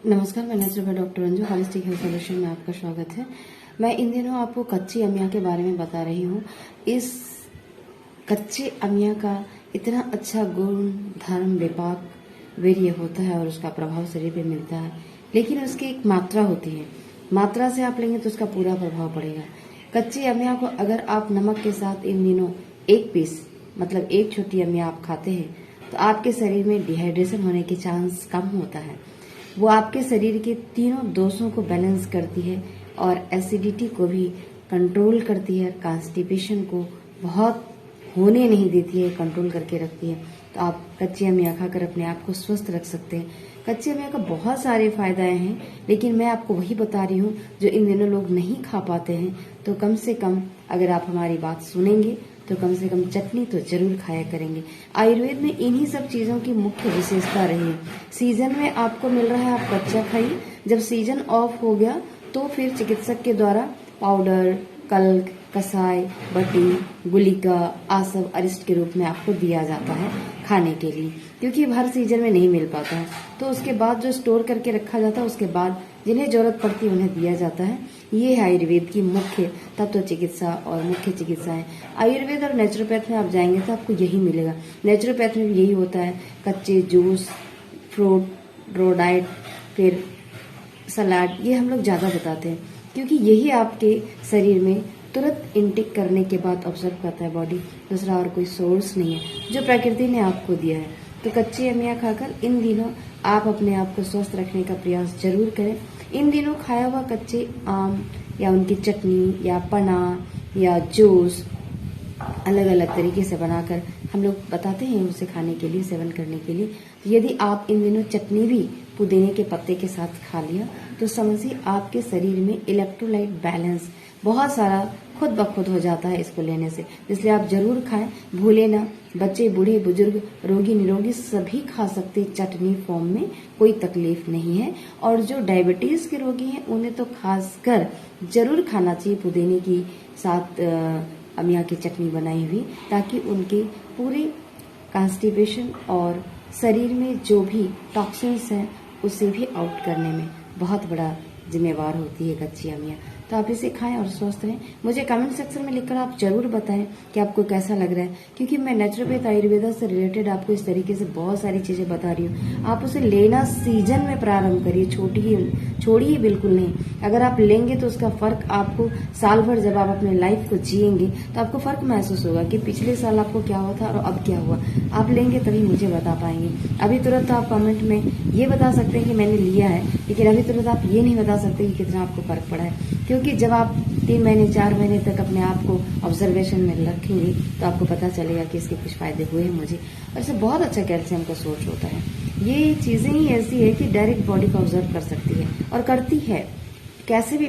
नमस्कार, मैं naturopath doctor Anju, holistic health solution में आपका स्वागत है। मैं इन दिनों आपको कच्ची अमिया के बारे में बता रही हूँ। इस कच्चे अमिया का इतना अच्छा गुण धर्म विपाक वीर्य होता है और उसका प्रभाव शरीर पे मिलता है, लेकिन उसकी एक मात्रा होती है। मात्रा से आप लेंगे तो उसका पूरा प्रभाव पड़ेगा। कच्ची अमिया को अगर आप नमक के साथ इन दिनों एक पीस मतलब एक छोटी अमिया आप खाते हैं तो आपके शरीर में डिहाइड्रेशन होने के चांस कम होता है। वो आपके शरीर के तीनों दोषों को बैलेंस करती है और एसिडिटी को भी कंट्रोल करती है, कॉन्स्टिपेशन को बहुत होने नहीं देती है, कंट्रोल करके रखती है। तो आप कच्ची अमिया खाकर अपने आप को स्वस्थ रख सकते हैं। कच्ची अमिया का बहुत सारे फायदे हैं, लेकिन मैं आपको वही बता रही हूँ जो इन दिनों लोग नहीं खा पाते हैं। तो कम से कम अगर आप हमारी बात सुनेंगे तो कम से कम चटनी तो जरूर खाया करेंगे। आयुर्वेद में इन्हीं सब चीजों की मुख्य विशेषता रही है। सीजन में आपको मिल रहा है, आप कच्चा खाइए। जब सीजन ऑफ हो गया तो फिर चिकित्सक के द्वारा पाउडर, कल्क, कसाय, बटी, गुलिका, आसव, अरिष्ट के रूप में आपको दिया जाता है खाने के लिए, क्योंकि हर सीजन में नहीं मिल पाता है। तो उसके बाद जो स्टोर करके रखा जाता है, उसके बाद जिन्हें जरूरत पड़ती है उन्हें दिया जाता है। ये है आयुर्वेद की मुख्य तत्व चिकित्सा और मुख्य चिकित्साएं। आयुर्वेद और नेचुरोपैथ में आप जाएंगे तो आपको यही मिलेगा। नेचुरोपैथ में भी यही होता है, कच्चे जूस, फ्रूट, रो डाइट, फिर सलाद, ये हम लोग ज्यादा बताते हैं, क्योंकि यही आपके शरीर में तुरंत इनटेक करने के बाद ऑब्जर्व करता है बॉडी। दूसरा और कोई सोर्स नहीं है जो प्रकृति ने आपको दिया है। तो कच्ची अमिया खाकर इन दिनों आप अपने आप को स्वस्थ रखने का प्रयास जरूर करें। इन दिनों खाया हुआ कच्चे आम या उनकी चटनी या पना या जूस अलग अलग तरीके से बनाकर हम लोग बताते हैं उसे खाने के लिए, सेवन करने के लिए। यदि आप इन दिनों चटनी भी पुदीने के पत्ते के साथ खा लिया तो समझिए आपके शरीर में इलेक्ट्रोलाइट बैलेंस बहुत सारा खुद ब खुद हो जाता है इसको लेने से। इसलिए आप जरूर खाएं, भूले ना। बच्चे, बूढ़े, बुजुर्ग, रोगी, निरोगी सभी खा सकते चटनी फॉर्म में, कोई तकलीफ नहीं है। और जो डायबिटीज के रोगी हैं उन्हें तो खासकर जरूर खाना चाहिए पुदीने की साथ अमिया की चटनी बनाई हुई, ताकि उनके पूरे कॉन्स्टिपेशन और शरीर में जो भी टॉक्सिन्स हैं उसे भी आउट करने में बहुत बड़ा जिम्मेवार होती है कच्ची अमिया। तो आप इसे खाएं और स्वस्थ रहें। मुझे कमेंट सेक्शन में लिखकर आप जरूर बताएं कि आपको कैसा लग रहा है, क्योंकि मैं नेचुरोपैथ आयुर्वेदा से रिलेटेड आपको इस तरीके से बहुत सारी चीजें बता रही हूँ। आप उसे लेना सीजन में प्रारंभ करिए, छोड़िए बिल्कुल नहीं। अगर आप लेंगे तो उसका फर्क आपको साल भर, जब आप अपने लाइफ को जिएंगे तो आपको फर्क महसूस होगा कि पिछले साल आपको क्या हुआ था और अब क्या हुआ। आप लेंगे तभी मुझे बता पाएंगे। अभी तुरंत आप कमेंट में ये बता सकते हैं कि मैंने लिया है, लेकिन अभी तुरंत आप ये नहीं बता सकते कि कितना आपको फर्क पड़ा है। क्योंकि जब आप 3 महीने 4 महीने तक अपने आप को ऑब्जर्वेशन में रखेंगे तो आपको पता चलेगा कि इसके कुछ फायदे हुए हैं मुझे। और इससे बहुत अच्छा कैल्शियम का सोर्स होता है। ये चीजें ही ऐसी है कि डायरेक्ट बॉडी को ऑब्जर्व कर सकती है और करती है। कैसे भी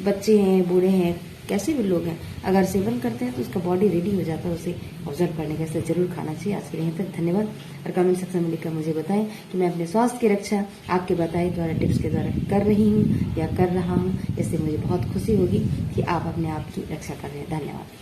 बच्चे हैं, बूढ़े हैं, कैसे भी लोग हैं, अगर सेवन करते हैं तो उसका बॉडी रेडी हो जाता है उसे ऑब्जर्व करने का। इसलिए जरूर खाना चाहिए। आज के लिए यहीं तक, धन्यवाद। और कमेंट सेक्शन में लिखकर मुझे बताएं कि मैं अपने स्वास्थ्य की रक्षा आपके बताए द्वारा, टिप्स के द्वारा कर रही हूँ या कर रहा हूँ। इससे मुझे बहुत खुशी होगी कि आप अपने आप की रक्षा कर रहे हैं। धन्यवाद।